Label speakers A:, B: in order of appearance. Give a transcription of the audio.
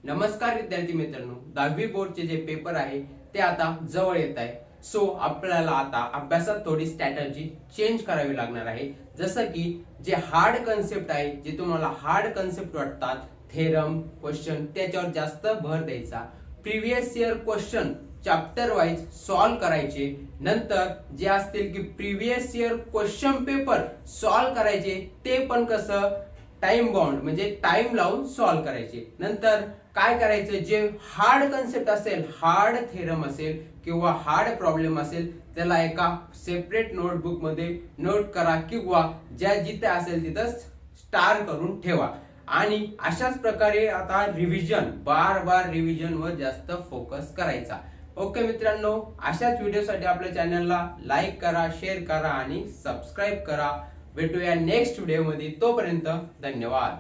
A: नमस्कार विद्यार्थी मित्रांनो, 10वी बोर्डचे जे पेपर आहे ते आता जवळ येत आहे. सो आपल्याला आता अभ्यासात थोडी स्ट्रॅटजी चेंज करावी लागणार आहे. जसं की जे हार्ड कन्सेप्ट आहे, जे तुम्हाला हार्ड कन्सेप्ट वाटतात, थेरम क्वेश्चन, त्याच्यावर जास्त भर द्यायचा. Previous year question chapter wise solve करायचे. नंतर जे असतील की previous year question paper solve करायचे, ते पण कसं टाइम बाउंड म्हणजे टाइम लावून सॉल्व करायचे. नंतर काय करायचं, जे हार्ड कन्सेप्ट असेल, हार्ड थेरम असेल किंवा हार्ड प्रॉब्लेम असेल, त्याला एका सेपरेट नोटबुक मध्ये नोट करा किंवा ज्या जिथे असेल तिथं स्टार करून ठेवा. आणि अशाच प्रकारे आता रिव्हिजन, बार रिव्हिजन वर जास्त फोकस करायचा. ओके मित्रांनो, अशाच व्हिडिओसाठी आपल्या चॅनलला लाईक करा, शेअर करा आणि सबस्क्राईब करा. भेटूया नेक्स्ट व्हिडिओ मध्ये. तोपर्यंत धन्यवाद.